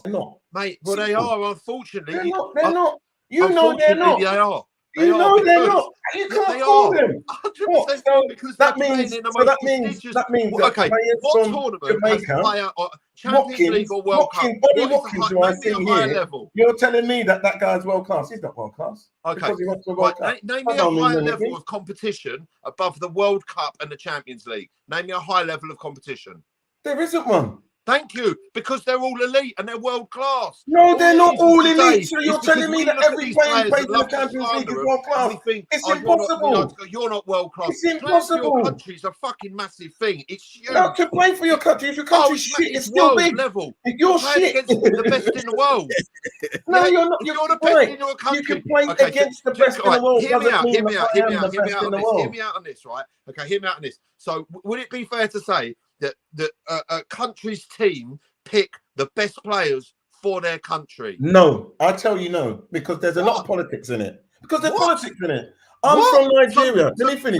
They're not. Mate, well, they are, unfortunately. They're not. They're not. You know they're Unfortunately, not. they are. You know they're not. You can't call them. 100%. So Because that means that players what from tournament Jamaica, has higher Champions League or World Cup? Bobby Watkins, who I see here, level? you're telling me that guy's world class. He's not world class. Okay. Because he went to a World Cup. Name me a higher level of competition above the World Cup and the Champions League. Name me a high level of competition. There isn't one. Thank you, because they're all elite and they're world class. No, they're not all elite. So you're telling me that every player plays in the Champions League is world class? It's impossible. You're not world class. It's impossible. Your country's a fucking massive thing. It's huge. No, to play for your country, if your country's shit, it's still big. Level. You're shit against the best in the world. No, you're not. You're the best in your country. You can play against the best in the world. Hear me out on this, right? Okay, hear me out on this. So, would it be fair to say that a country's team pick the best players for their country? No, I tell you no, because there's a lot of politics in it. Because there's politics in it. I'm from Nigeria. Let me finish.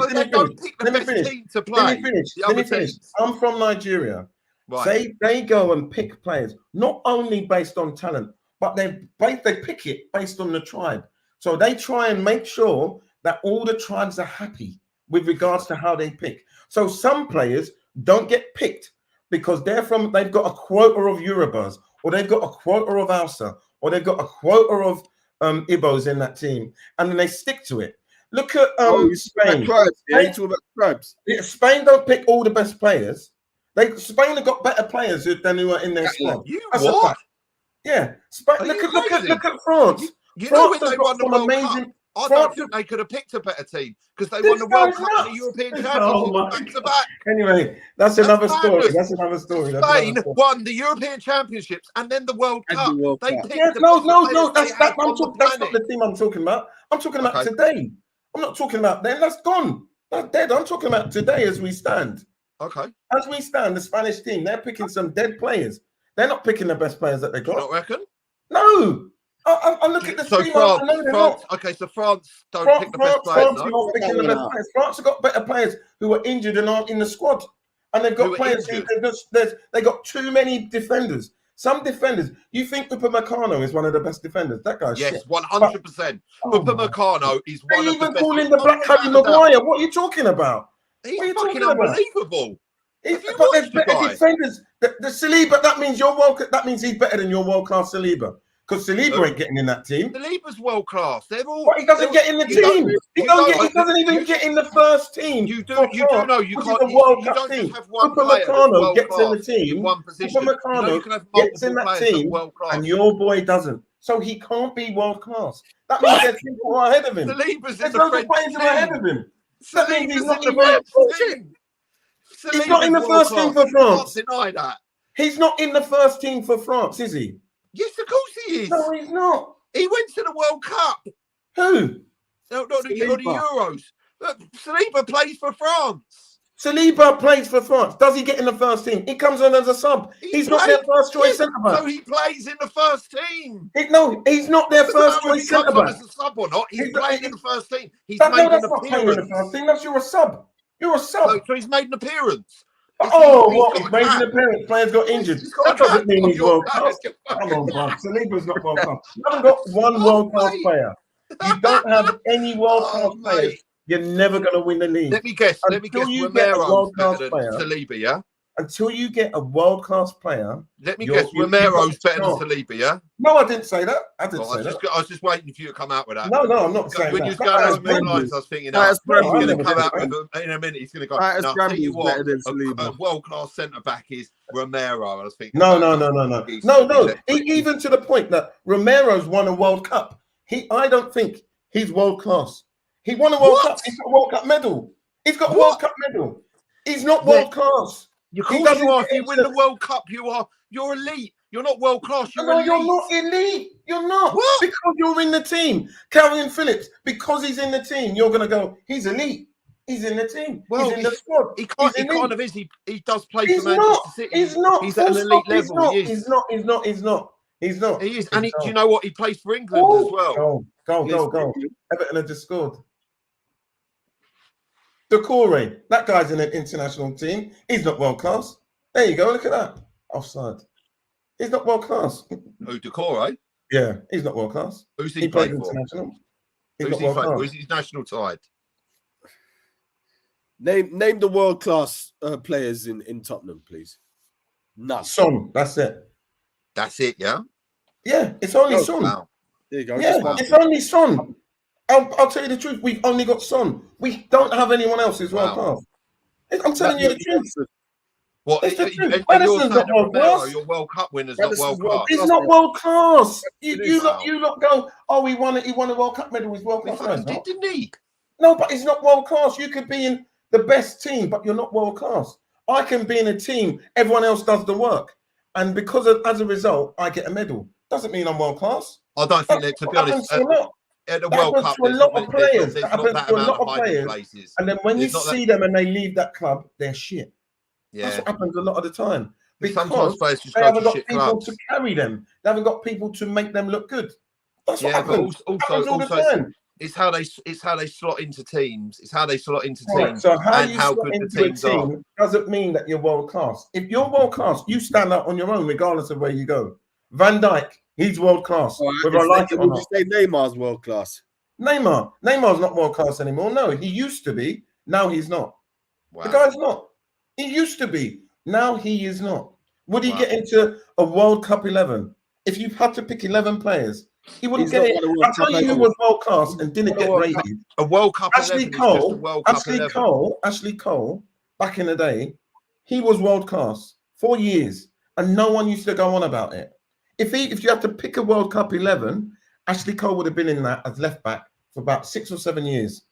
I'm from Nigeria. Right. They go and pick players, not only based on talent, but they pick it based on the tribe. So they try and make sure that all the tribes are happy with regards to how they pick. So some players don't get picked because they've got a quota of Yorubas, or they've got a quota of Hausa, or they've got a quota of Igbos in that team, and then they stick to it. Look at Spain. Spain don't pick all the best players. Spain have got better players than who are in their squad. Yeah, Spain. Look at France. You know when they won the World Cup, I don't think they could have picked a better team because they won the World Cup and the European Championship back to back. Anyway, that's another story. Spain won the European Championships and then the World Cup. They picked that's not the team I'm talking about. I'm talking about today. I'm not talking about then. That's gone. That's dead. I'm talking about today as we stand. Okay. As we stand, the Spanish team, they're picking some dead players. They're not picking the best players that they got. You don't reckon? No. I look at the team. France. Okay, so France don't pick the best players. France have got better players who are injured and aren't in the squad, and they've got players who they got too many defenders. Some defenders. You think Upamecano is one of the best defenders? That guy's yes, shit. 100%. Upamecano is one of the best. Even calling the Black Harry Maguire. What are you talking about? He's fucking unbelievable. But there's better defenders. The Saliba. That means That means he's better than your world class Saliba. Because Saliba ain't getting in that team. Saliba's world class. They're all. But he doesn't get in the team. He doesn't even get in the first team. You know you can't. You don't just have one player. Upamecano gets in the team. One position. Upamecano gets in that team, and your boy doesn't. So he can't be world class. That means there's people ahead of him. Saliba's in the players ahead of him. That means he's not in the first team. He's not in the first team for France. Can't deny that. He's not in the first team for France, is he? Yes, of course he is. No, he's not. He went to the World Cup. Who? No, not the Euros. Look, Saliba plays for France. Saliba plays for France. Does he get in the first team? He comes on as a sub. He's not their first choice centre back. So he plays in the first team. He's not their first choice centre back. As a sub or not? He's playing in the first team. He's made an appearance. That's you're a sub. You're a sub. So he's made an appearance. He's made an appearance. Players got injured. That doesn't mean he's world class. Come on, bro. Saliba's not world class. You haven't got one world class player. You don't have any world class players. You're never going to win the league. Let me guess. Romero's better than Saliba, yeah? Until you get a world class player. Let me guess. Romero's better than Saliba, yeah? No, I didn't say that. I was just waiting for you to come out with that. No, I'm not saying that. When you was going over the lines, I was thinking, he's going to come out with in a minute. He's going to go. Now, I'll tell you what, a world class centre back is Romero. I was thinking. No. Even to the point that Romero's won a World Cup. I don't think he's world class. He won a World Cup. He's got a World Cup medal. He's got a World Cup medal. He's not world class. You are. If you win the World Cup, you're elite. You're not world class. You're not elite. You're not. What? Because you're in the team. Calvin Phillips, because he's in the team, you're gonna go, he's elite. He's in the team. Well, he's in the squad. He kind of is. He does play for Manchester City. He's not. He's at an elite level. He's not. He is. And do you know what? He plays for England as well. Go. Everton have just scored. Decore, that guy's in an international team. He's not world class. There you go. Look at that. Offside. He's not world class. Who, Decore? Yeah, he's not world class. Who's he He played plays for? international. He's Who's not he world played class. for? Who's his national side? Name the world class players in Tottenham, please. None. Son, that's it. That's it, yeah? Yeah, it's only Son. Wow. There you go. Yeah, it's only Son. I'll tell you the truth. We've only got Son. We don't have anyone else who's world class. I'm telling you the truth. What? It's the truth. And you're Madison's saying not that world Romero, class. your World Cup winner's Madison's not world world class. He's not world class. You Wow. lot go, oh, he won a World Cup medal. He's world He class. No, fucking he's not. did, didn't he? No, but he's not world class. You could be in the best team, but you're not world class. I can be in a team, everyone else does the work. And as a result, I get a medal. Doesn't mean I'm world class. I don't think that, to be honest, at the World Cup, there's not that amount of of hiding players. places. And then when you see them and they leave that club, they're shit. Yeah. That's what happens a lot of the time. Because sometimes players just they go haven't to got shit people clubs. to carry them. They haven't got people to make them look good. That's what Yeah, happens. but Happens all the time. it's how they slot into teams. It's how they slot into Right, teams so how and you how slot good the into a teams are. team doesn't mean that you're world class. If you're world class, you stand out on your own regardless of where you go. Van Dijk, he's world class. Whether I like it or not. Would you say Neymar's world class? Neymar's not world class anymore. No, he used to be. Now he's not. Wow. The guy's not. He used to be. Now he is not. Would he get into a World Cup 11? If you had to pick 11 players, he wouldn't get it. I'll tell you who was world class and didn't get rated. A World Cup 11 is just a World Cup 11. Ashley Cole, back in the day, he was world class 4 years, and no one used to go on about it. If you had to pick a World Cup 11, Ashley Cole would have been in that as left back for about 6 or 7 years.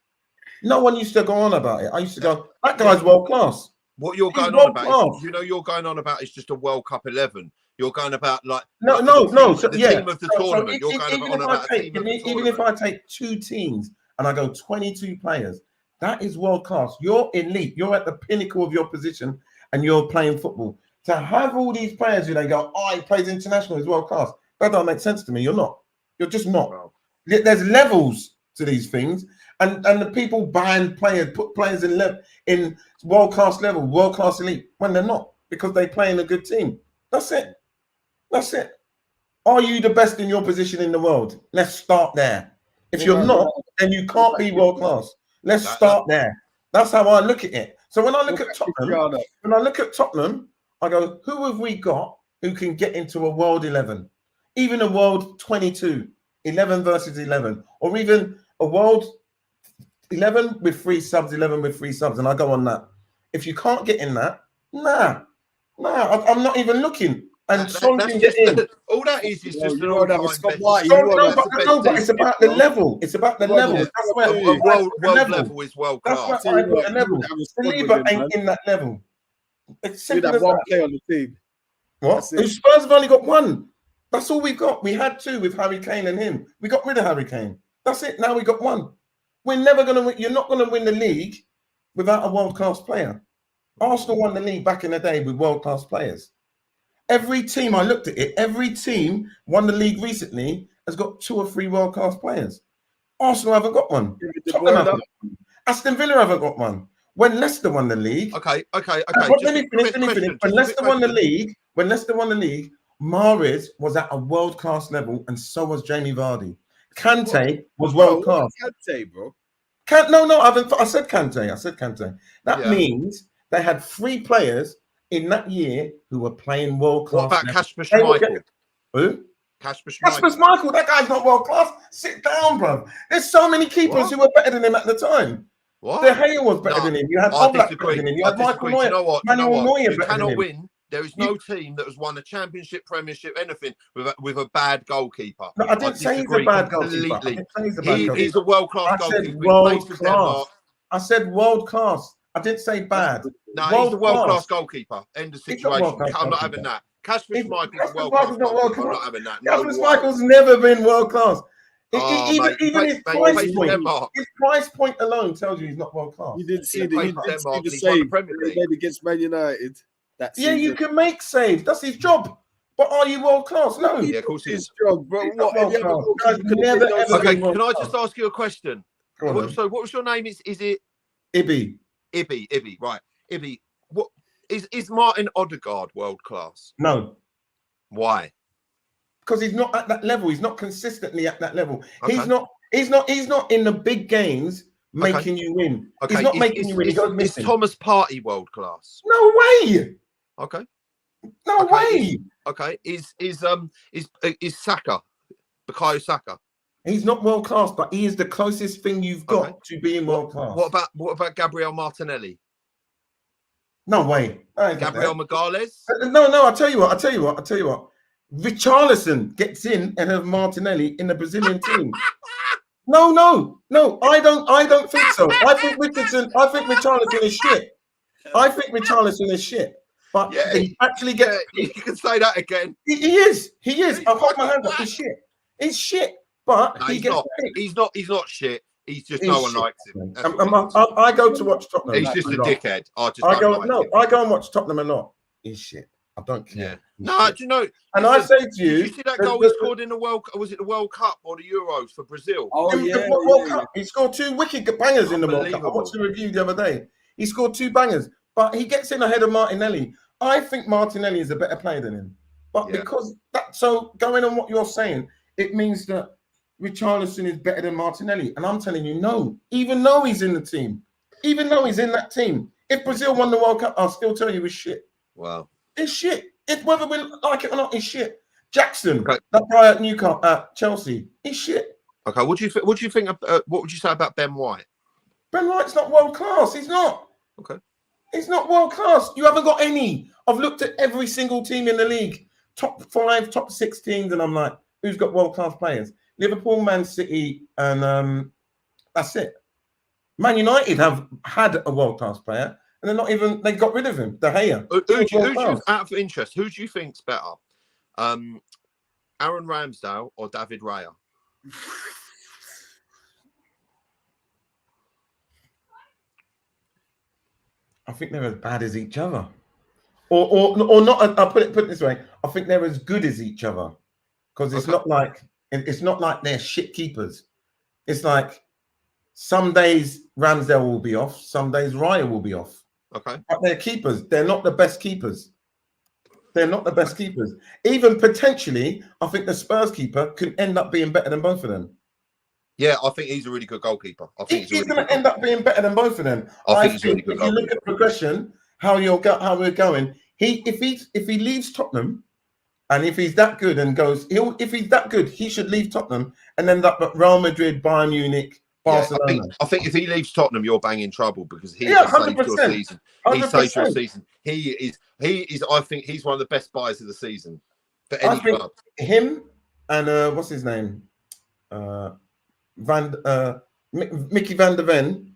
No one used to go on about it. I used to go, that guy's world class. What you're going on about, you're going on about is just a World Cup 11. You're going about like the team of the tournament. You're going on about a team of the tournament. Even if I take 2 teams and I go 22 players, that is world class. You're elite. You're at the pinnacle of your position and you're playing football. To have all these players who they go, oh, he plays international, he's world class. That don't make sense to me. You're not. You're just not. Wow. There's levels to these things. And the people ban players, put players in world class level, world class elite, when they're not, because they play in a good team. That's it. That's it. Are you the best in your position in the world? Let's start there. If you're not, then you can't be world class. Let's start there. That's how I look at it. So when I look at Tottenham, I go, who have we got who can get into a world 11, even a world 22, 11 versus 11, or even a world 11 with 3 subs, 11 with 3 subs, and I go on that. If you can't get in that, I'm not even looking. And Son can get in. All that is just an but it's about the level. It's about the level. That's where world level is world class. That's why I put a level. Saliba ain't in that level. It's simple as one player on the team. What? Spurs have only got 1. That's all we've got. We had 2 with Harry Kane and him. We got rid of Harry Kane. That's it. Now we got 1. We're never going to win. You're not going to win the league without a world-class player. Arsenal won the league back in the day with world-class players. Every team, I looked at it, every team won the league recently has got 2 or 3 world-class players. Arsenal haven't got one. Tottenham haven't got one. Aston Villa haven't got one. When Leicester won the league... Okay. Let me finish. When Leicester won the league, Mahrez was at a world-class level and so was Jamie Vardy. Kante was world class. Kante, bro. I said Kante. That means they had 3 players in that year who were playing world class. What about Kasper Schmeichel? Who? Kasper Schmeichel. That guy's not world class. Sit down, bro. There's so many keepers who were better than him at the time. What? De Gea was better than him. You had Oblak better than him. You had Michael Neuer. You know what? Neuer you cannot win. There is no team that has won a championship, premiership, anything with a bad goalkeeper. No, I didn't say he's a bad goalkeeper. He's a world-class goalkeeper. Said world class. I said world class. I didn't say bad. No, he's a world-class goalkeeper. End of situation. I'm not having that. Kasper Schmeichel's a world-class goalkeeper. I'm not having that. Kasper Schmeichel's never been world class. Even his price point alone tells you he's not world class. You didn't see the save he made against Man United. You can make saves. That's his job. But are you world class? No. Yeah, of course his job, bro. Okay, can I just ask you a question? So, what was your name? Is it Ibby? Ibby, right? Ibby, what is Martin Odegaard world class? No. Why? Because he's not at that level. He's not consistently at that level. Okay. He's not in the big games making you win. Okay. He's not making you win. He goes missing. Is Thomas Partey world class? No way. Okay. No way. Okay. Is Saka, Bukayo Saka? He's not world class, but he is the closest thing you've got to being world class. What about Gabriel Martinelli? No way. Gabriel Magalhaes? No. I'll tell you what. Richarlison gets in and have Martinelli in the Brazilian team. No. I don't think so. I think Richarlison is shit. But he actually gets. You can say that again. He is. I'll hold my hand up. He's shit. He's shit. But no, he gets. He's not shit. He's just no one likes him. I go to watch Tottenham. He's just a dickhead. I go and watch Tottenham a lot. He's shit. I don't care. Yeah. No, do you know? And I say to you, did you see that goal he scored in the World? Was it the World Cup or the Euros for Brazil? Oh yeah, World Cup. He scored 2 wicked bangers in the World Cup. I watched the review the other day. He scored 2 bangers, but he gets in ahead of Martinelli. I think Martinelli is a better player than him. But because that, so going on what you're saying, it means that Richarlison is better than Martinelli. And I'm telling you, no. Even though he's in the team, even though he's in that team, if Brazil won the World Cup, I'll still tell you it's shit. Wow. It's shit. It's whether we like it or not, it's shit. Jackson, that guy at Newcastle, at Chelsea, he's shit. Okay, what do you think? What would you say about Ben White? Ben White's not world class. He's not. Okay. He's not world class. You haven't got any. I've looked at every single team in the league, top 5, top 6 teams, and I'm like, who's got world class players? Liverpool, Man City, and that's it. Man United have had a world class player. And they're not even, they got rid of him, De Gea. Out of interest, who do you think's better? Aaron Ramsdale or David Raya? I think they're as bad as each other. Or not, I'll put it this way. I think they're as good as each other. Because it's not like they're shit keepers. It's like some days Ramsdale will be off, some days Raya will be off. Okay. But they're keepers. They're not the best keepers. Even potentially, I think the Spurs keeper could end up being better than both of them. Yeah, I think he's a really good goalkeeper. I think he's going to end up being better than both of them. I think he's a really good goalkeeper. If you look at progression, how we're going, if he leaves Tottenham, and if he's that good and goes, if he's that good, he should leave Tottenham and end up at Real Madrid, Bayern Munich, Barcelona. Yeah, I think if he leaves Tottenham, you're banging trouble because he has saved your season. He saved your season. He is. I think he's one of the best buys of the season for any club. Him and what's his name, Mickey van der Ven.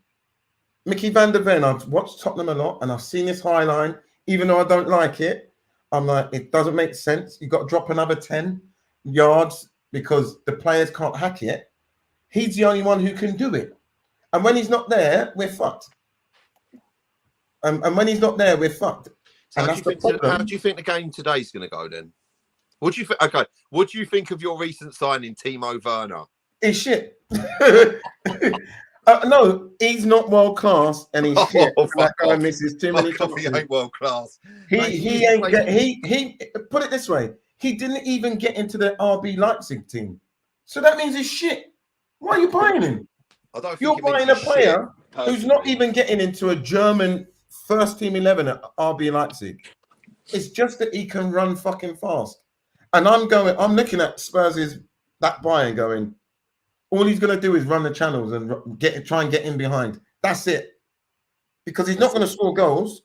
Mickey van der Ven. I've watched Tottenham a lot, and I've seen his high line. Even though I don't like it, I'm like, it doesn't make sense. You've got to drop another 10 yards because the players can't hack it. He's the only one who can do it. And when he's not there, we're fucked. And when he's not there, we're fucked. So how do you think the game today is going to go then? What do you think? Okay, what do you think of your recent signing, Timo Werner? He's shit. No, he's not world class, and he's shit. That guy misses too many chances. He ain't world class. He put it this way: he didn't even get into the RB Leipzig team, so that means he's shit. Why are you buying him? You're buying a player who's not even getting into a German first team 11 at RB Leipzig. It's just that he can run fucking fast. And I'm looking at Spurs' that buy and going, all he's going to do is run the channels and try and get in behind. That's it. Because he's not going to score goals.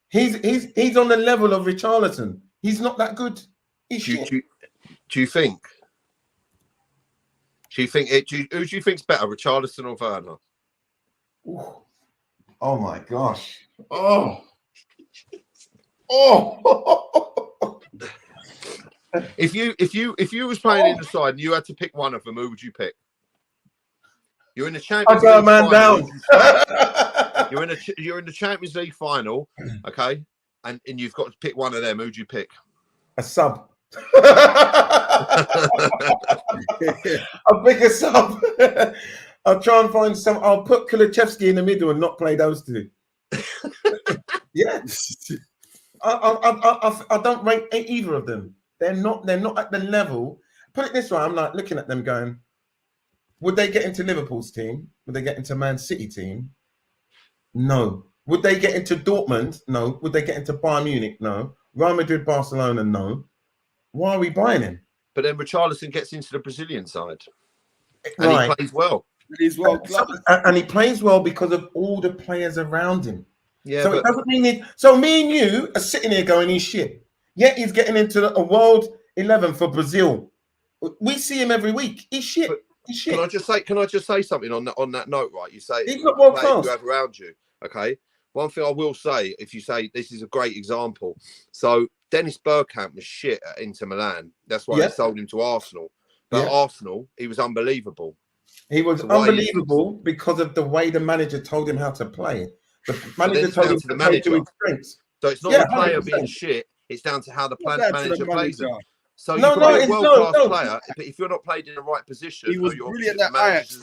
He's on the level of Richarlison. He's not that good. He's shit. Do you think? Who do you think's better, Richarlison or Werner? Ooh. Oh my gosh! Oh. If you was playing in the side and you had to pick one of them, who would you pick? You're in the Champions League final. You're in the Champions League final, okay? And you've got to pick one of them. Who'd you pick? A sub. I'll pick a sub. I'll try and find some. I'll put Kulichevsky in the middle and not play those two. Yeah. I don't rate either of them. They're not at the level. Put it this way, I'm like looking at them going, would they get into Liverpool's team? Would they get into Man City team? No. Would they get into Dortmund? No. Would they get into Bayern Munich? No. Real Madrid, Barcelona? No. Why are we buying him? But then Richarlison gets into the Brazilian side. And right. He plays well. He's well, and he plays well because of all the players around him. Yeah, so it doesn't mean it. So me and you are sitting here going, he's shit. Yet he's getting into a World 11 for Brazil. We see him every week. He's shit. He's shit. Can I just say something on that note? Right, you say he's not world class. You have around you. Okay. One thing I will say, if you say this is a great example. So Dennis Bergkamp was shit at Inter Milan. That's why they sold him to Arsenal. But Arsenal, he was unbelievable. He was unbelievable because of the way the manager told him how to play. The manager told him to play to his strengths. So it's not the player 100%. Being shit. It's down to how the manager plays him. So you can be a world-class player, but if you're not played in the right position, he was brilliant at Ajax.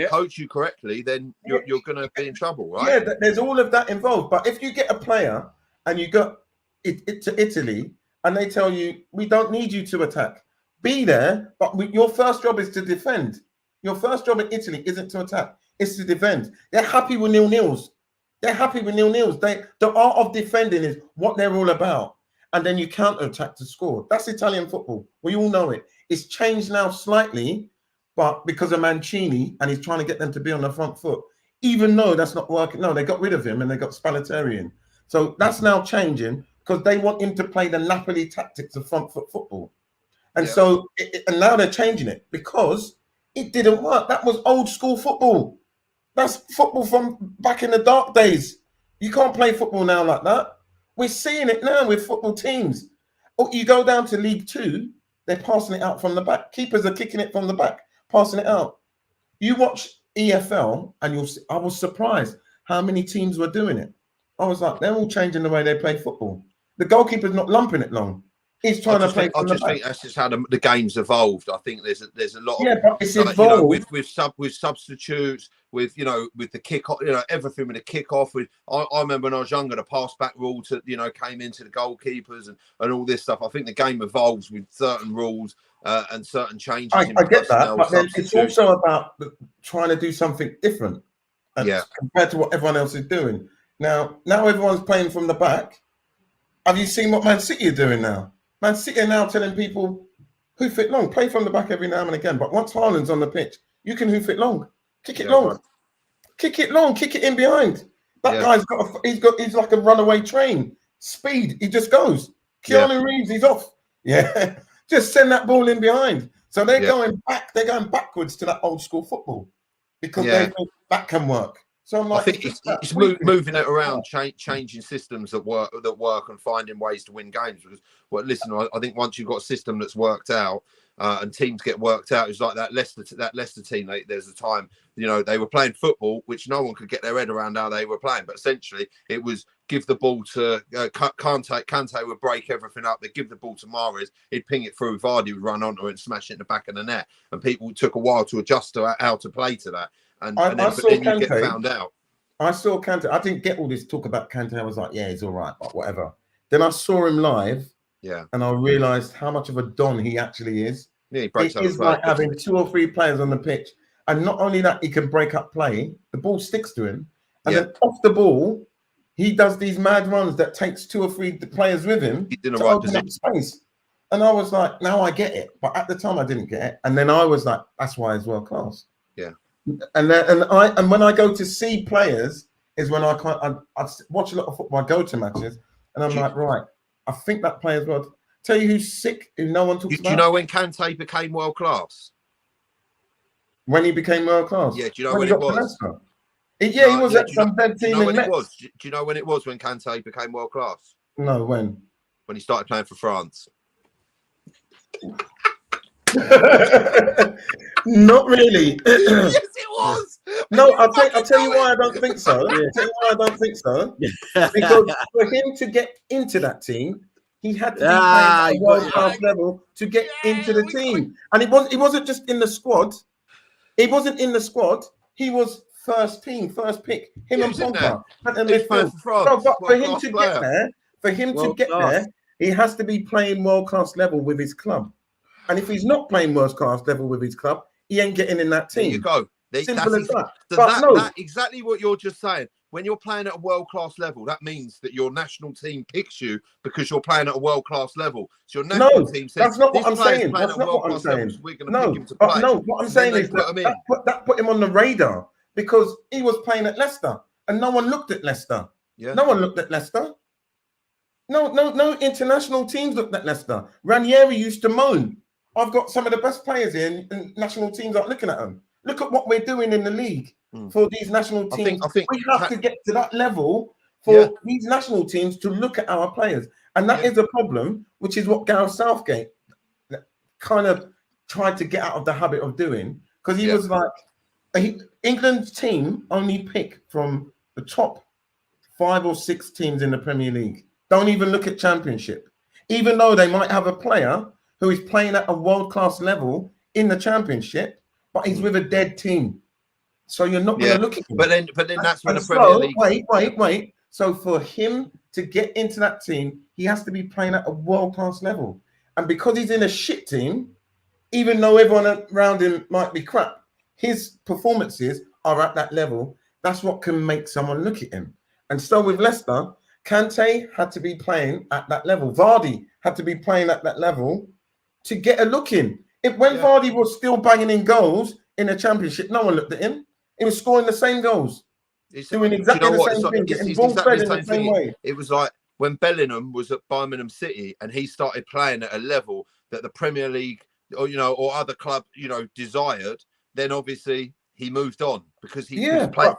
Coach you correctly, then you're going to be in trouble, right? Yeah, there's all of that involved. But if you get a player and you go to Italy and they tell you, we don't need you to attack, be there, but your first job is to defend. Your first job in Italy isn't to attack, it's to defend. They're happy with nil-nils. The art of defending is what they're all about. And then you counter-attack to score. That's Italian football. We all know it. It's changed now slightly, but because of Mancini, and he's trying to get them to be on the front foot, even though that's not working. No, they got rid of him and they got Spalletti in. So that's now changing because they want him to play the Napoli tactics of front foot football. And so, and now they're changing it because it didn't work. That was old school football. That's football from back in the dark days. You can't play football now like that. We're seeing it now with football teams. Oh, you go down to League Two, they're passing it out from the back. Keepers are kicking it from the back, passing it out. You watch EFL, and you'll see, I was surprised how many teams were doing it. I was like, they're all changing the way they play football. The goalkeeper's not lumping it long. He's trying to play from the back. I just think that's just how the game's evolved. I think there's a lot of but it's evolved. With substitutes, with the kick off, everything with the kick off. I remember when I was younger, the pass back rule came into the goalkeepers and all this stuff. I think the game evolves with certain rules and certain changes. I get that, but then it's also about trying to do something different compared to what everyone else is doing. Now everyone's playing from the back. Have you seen what Man City are doing now? Man City are now telling people, hoof it long, play from the back every now and again. But once Haaland's on the pitch, you can hoof it long, kick it long, kick it long, kick it in behind. That guy's he's like a runaway train. Speed, he just goes. Keanu Reeves, he's off. Yeah, just send that ball in behind. So they're going back. They're going backwards to that old school football because they think that can work. So I'm like, I think it's moving it around, changing systems that work, and finding ways to win games. Because, I think once you've got a system that's worked out and teams get worked out, it's like that Leicester team. There's a time, they were playing football, which no one could get their head around how they were playing. But essentially, it was give the ball to Kante would break everything up. They'd give the ball to Mahrez. He'd ping it through. Vardy would run onto it and smash it in the back of the net. And people took a while to adjust to how to play to that. And then you get found out. I saw Kante. I didn't get all this talk about Kante. I was like, yeah, he's all right, but whatever. Then I saw him live, and I realised how much of a don he actually is. Yeah, he breaks up. It is like having 2 or 3 players on the pitch, and not only that, he can break up play. The ball sticks to him, and then off the ball, he does these mad runs that takes 2 or 3 players with him to open up space. And I was like, now I get it, but at the time I didn't get it. And then I was like, that's why he's world class. Yeah. And when I go to see players is when I watch a lot of football. I go to matches and I'm like, right, I think that player's world. Tell you who's sick, who no one talks about. Do you know when Kante became world class? When he became world class? Yeah. Do you know when it was? He was at some dead team in Metz. Do you know when it was when Kante became world class? No, when? When he started playing for France. Not really. Yes, it was. No, I'll tell you why I don't think so. I'll tell you why I don't think so. Because for him to get into that team, he had to be playing at a world-class level to get into the team. And he wasn't just in the squad. He wasn't in the squad. He was first team, first pick. Him and Pogba. But for him to get there, He has to be playing world-class level with his club. And if he's not playing world-class level with his club, he ain't getting in that team. There you go. Simple as that. So but that exactly what you're just saying. When you're playing at a world-class level, that means that your national team picks you because you're playing at a world-class level. So your national team says, that's not what I'm saying. That's not what I'm saying. So we're going to pick him to play. No, what I'm saying is that put him on the radar because he was playing at Leicester and no one looked at Leicester. Yeah. No one looked at Leicester. No international teams looked at Leicester. Ranieri used to moan. I've got some of the best players here and national teams aren't looking at them. Look at what we're doing in the league for these national teams. I think we have to get to that level for these national teams to look at our players. And that is a problem, which is what Gareth Southgate kind of tried to get out of the habit of doing. Because he was like, England's team only pick from the top 5 or 6 teams in the Premier League. Don't even look at Championship. Even though they might have a player who is playing at a world-class level in the Championship, but he's with a dead team. So you're not going to look at him. But then that's when the Premier League... Wait. So for him to get into that team, he has to be playing at a world-class level. And because he's in a shit team, even though everyone around him might be crap, his performances are at that level. That's what can make someone look at him. And so with Leicester, Kante had to be playing at that level. Vardy had to be playing at that level to get a look in. When Vardy was still banging in goals in the Championship, no one looked at him. He was scoring the same goals. Doing exactly the same thing, getting ball fed in the same way. It was like when Bellingham was at Birmingham City and he started playing at a level that the Premier League or other club desired, then obviously he moved on because he was playing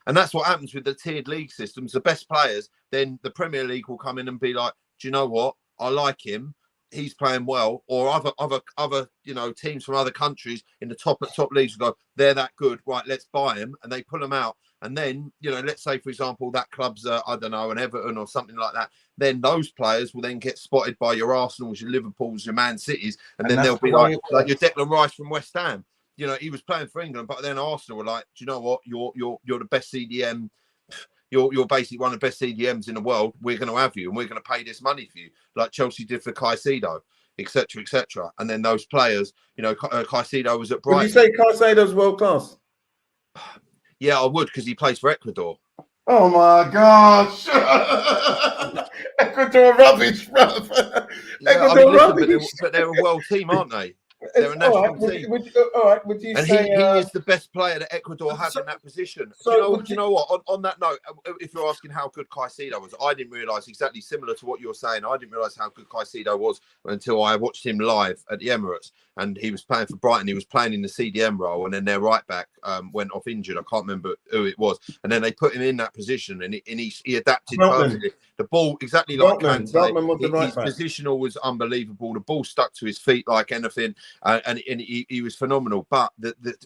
and that's what happens with the tiered league systems. The best players, then the Premier League will come in and be like, do you know what? I like him. He's playing well, or other teams from other countries in the top leagues will go, they're that good, right? Let's buy him, and they pull them out. And then let's say for example that club's I don't know, an Everton or something like that. Then those players will then get spotted by your Arsenals, your Liverpools, your Man Cities, and then they'll be like your Declan Rice from West Ham. He was playing for England, but then Arsenal were like, do you know what? You're the best CDM. You're basically one of the best CDMs in the world. We're going to have you, and we're going to pay this money for you, like Chelsea did for Caicedo, etc., etc. And then those players, Caicedo was at Brighton. Would you say Caicedo's world class? Yeah, I would, because he plays for Ecuador. Oh my gosh! Ecuador rubbish, bro. Ecuador rubbish. But they're a world team, aren't they? They're a national team. Would you say he is the best player that Ecuador have in that position? Do you know what? On that note, if you're asking how good Caicedo was, I didn't realise, exactly similar to what you're saying, I didn't realise how good Caicedo was until I watched him live at the Emirates. And he was playing for Brighton. He was playing in the CDM role, and then their right back went off injured. I can't remember who it was. And then they put him in that position, and he adapted perfectly. The ball, exactly like Kante, his positional was unbelievable. The ball stuck to his feet like anything, and he was phenomenal. But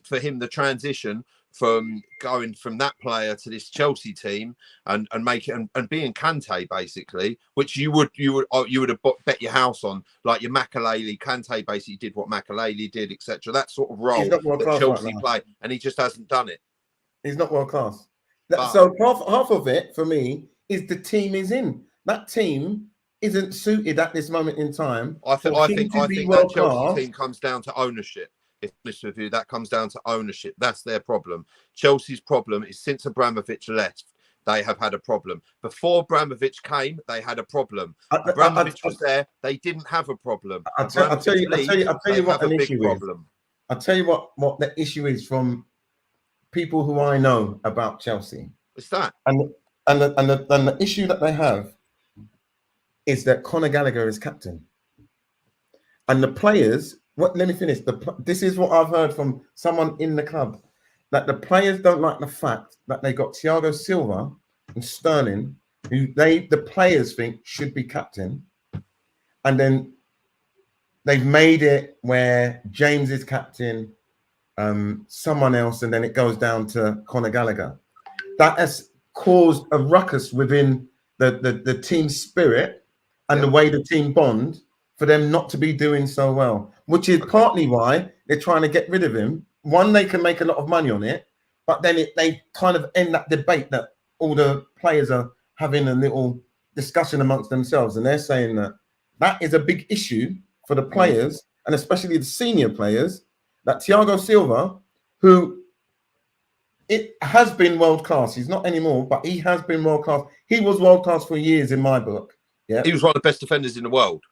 for him, the transition from going from that player to this Chelsea team and making and being Kante basically, which you would have bet your house on, like your Makelele. Kante basically did what Makelele did, etc. That sort of role that Chelsea played, and he just hasn't done it. He's not world class. So half of it for me is the team is in. That team isn't suited at this moment in time. I think that Chelsea team comes down to ownership. If I'm honest with you, that comes down to ownership. That's their problem. Chelsea's problem is since Abramovich left, they have had a problem. Before Abramovich came, they had a problem. Abramovich was there, they didn't have a problem. I'll tell you what an issue is. I'll tell you what the issue is from people who I know about Chelsea. What's that? And the issue that they have is that Conor Gallagher is captain. And the players... let me finish. This is what I've heard from someone in the club, that the players don't like the fact that they got Thiago Silva and Sterling, who the players think should be captain, and then they've made it where James is captain, someone else, and then it goes down to Conor Gallagher. That has caused a ruckus within the team spirit and the way the team bond, for them not to be doing so well, which is partly why they're trying to get rid of him. One, they can make a lot of money on it, but then they kind of end that debate that all the players are having a little discussion amongst themselves, and they're saying that that is a big issue for the players, and especially the senior players, that Thiago Silva, who it has been world class. He's not anymore, but he has been world class. He was world class for years in my book. Yeah, he was one of the best defenders in the world.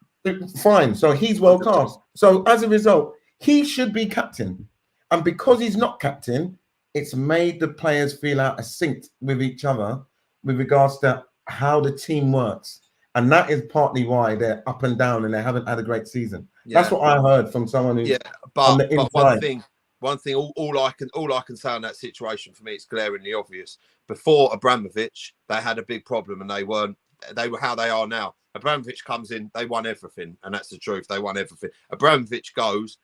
Fine, so he's world class. So as a result, he should be captain, and because he's not captain, it's made the players feel out of sync with each other with regards to how the team works, and that is partly why they're up and down and they haven't had a great season. Yeah. That's what I heard from someone who's on the inside. One thing, all I can say on that situation, for me, it's glaringly obvious. Before Abramovich, they had a big problem, and they were how they are now. Abramovich comes in, they won everything, and that's the truth. They won everything. Abramovich goes,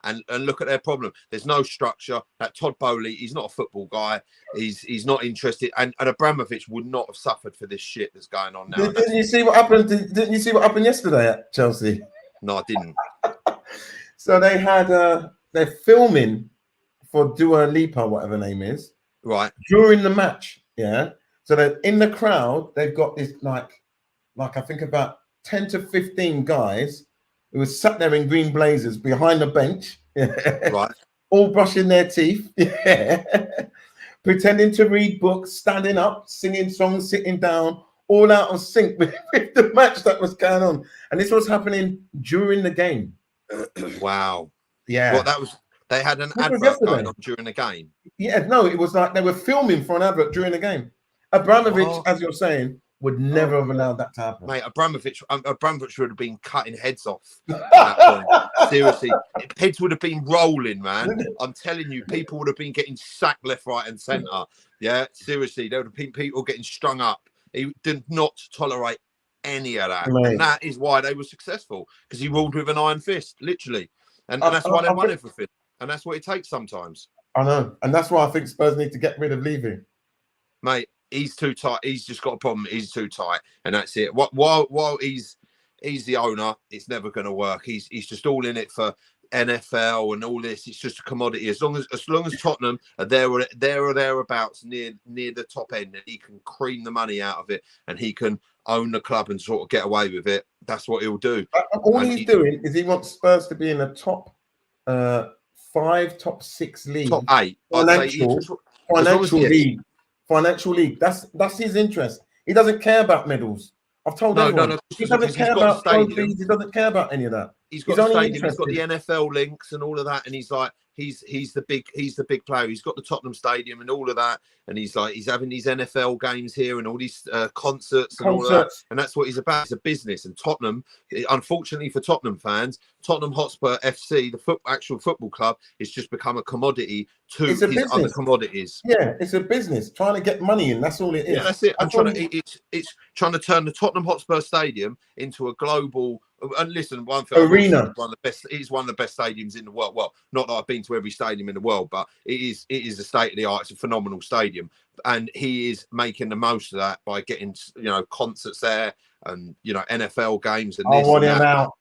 and look at their problem. There's no structure. That Todd Bowley, he's not a football guy. He's not interested, and Abramovich would not have suffered for this shit that's going on now. Didn't you see what happened? Didn't you see what happened yesterday at Chelsea? No, I didn't. So they had they're filming for Dua Lipa, whatever her name is, right during the match. Yeah. So that in the crowd, they've got this like I think about 10 to 15 guys who were sat there in green blazers behind the bench, right, all brushing their teeth, pretending to read books, standing up, singing songs, sitting down, all out of sync with the match that was going on. And this was happening during the game. Wow. Yeah. Well, that was, they had an advert going on during the game. Yeah, no, it was like they were filming for an advert during the game. Abramovich, as you're saying, would never have allowed that to happen. Mate, Abramovich would have been cutting heads off at that point. Seriously, heads would have been rolling, man. I'm telling you, people would have been getting sacked left, right, and centre. Yeah, seriously, there would have been people getting strung up. He did not tolerate any of that, and that is why they were successful, because he ruled with an iron fist, literally, and that's why they won everything. And that's what it takes sometimes. I know, and that's why I think Spurs need to get rid of Levy. Mate, he's too tight. He's just got a problem. He's too tight, and that's it. While he's the owner, it's never going to work. He's just all in it for NFL and all this. It's just a commodity. As long as Tottenham are there or thereabouts near the top end, and he can cream the money out of it, and he can own the club and sort of get away with it, that's what he'll do. All he's doing is he wants Spurs to be in the top 5, top 6 league, top 8, financial league. That's his interest. He doesn't care about medals. I've told everyone. No, he doesn't care about trophies. He doesn't care about any of that. He's got the stadium. He's got the NFL links and all of that, and he's like, he's the big player. He's got the Tottenham stadium and all of that, and he's having these NFL games here and all these concerts and all of that, and that's what he's about. It's a business, and Tottenham, unfortunately for Tottenham fans, Tottenham Hotspur FC, the actual football club, has just become a commodity to his other commodities. Yeah, it's a business trying to get money in. That's all it is. Yeah, that's it. It's trying to turn the Tottenham Hotspur Stadium into a global. And listen, arena. One of the best. It is one of the best stadiums in the world. Well, not that I've been to every stadium in the world, but it is a state of the art. It's a phenomenal stadium, and he is making the most of that by getting concerts there and NFL games and this. I want him out.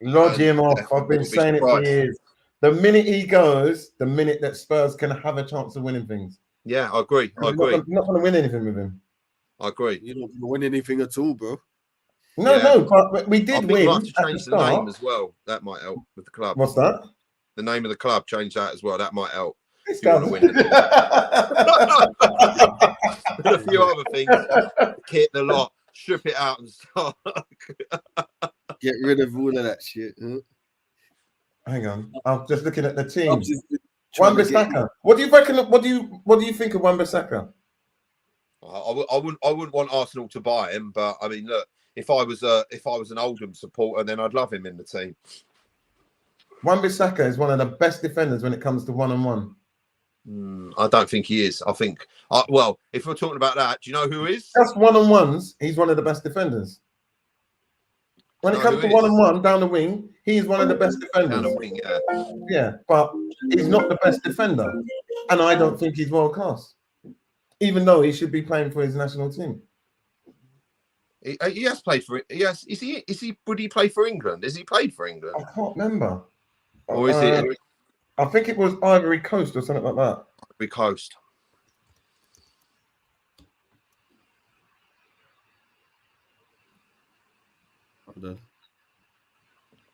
Lodge him off. I've been saying it for years. The minute he goes, the minute that Spurs can have a chance of winning things. Yeah, I agree. You're not going to win anything with him. I agree. You're not going to win anything at all, bro. No, but we did win. Like to change the name as well. That might help with the club. What's that? The name of the club. Change that as well. That might help. This guy's win. And a few other things. Kit the lot. Strip it out and start. Get rid of all of that shit. Huh? Hang on. I'm just looking at the team. Wan-Bissaka. What do you reckon? What do you think of Wan-Bissaka? I wouldn't want Arsenal to buy him, but I mean, look. If I was an Oldham supporter, then I'd love him in the team. Wan-Bissaka is one of the best defenders when it comes to one-on-one. I don't think he is. I think, well, if we're talking about that, do you know who is? Just one-on-ones. He's one of the best defenders. When it comes to one-on-one down the wing, he's one of the best defenders. Down the wing, yeah. Yeah, but he's not the best defender, and I don't think he's world class, even though he should be playing for his national team. He has played for it. Yes, would he play for England? Has he played for England? I can't remember. Or is it? I think it was Ivory Coast or something like that. Ivory Coast.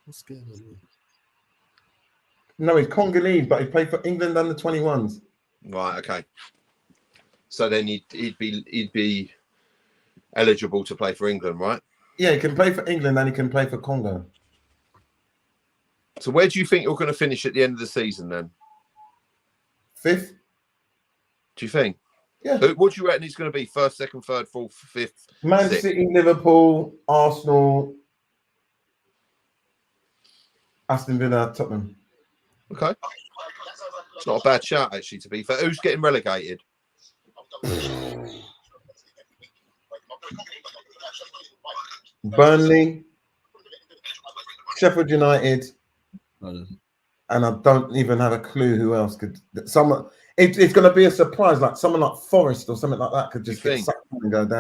What's going on here? No, he's Congolese, but he played for England under 21s. Right. Okay. So then he'd be eligible to play for England, right? Yeah, he can play for England and he can play for Congo. So where do you think you're going to finish at the end of the season then? 5th. Do you think? Yeah. What do you reckon he's going to be? 1st, 2nd, 3rd, 4th, 5th? Man 6th? City, Liverpool, Arsenal, Aston Villa, Tottenham. Okay. It's not a bad shout, actually, to be fair. Who's getting relegated? Burnley, Sheffield United, and I don't even have a clue who else could. It's going to be a surprise, like someone like Forest or something like that could just get sucked and go down.